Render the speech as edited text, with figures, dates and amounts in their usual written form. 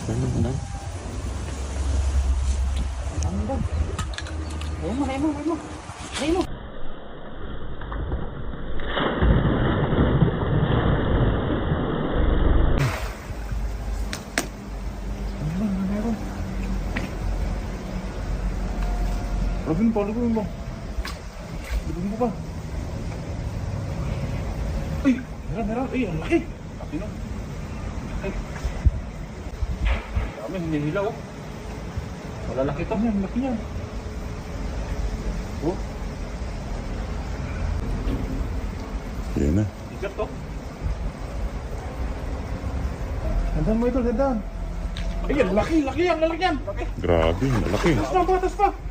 Ano? Ano ba? Ayun mo. Robin, paluin mo. Lubin mo pa. Ay! Meron. Ay, ang laki. Laki nun. Ay. Dami, hindi hilaw. Malalaki to. Yan, laki yan. Oh. Yan na. Ikat to. Dandan mo ito, dandan. Ay, ang laki yan. Lalaki. Grabe, malaki. Tas pa.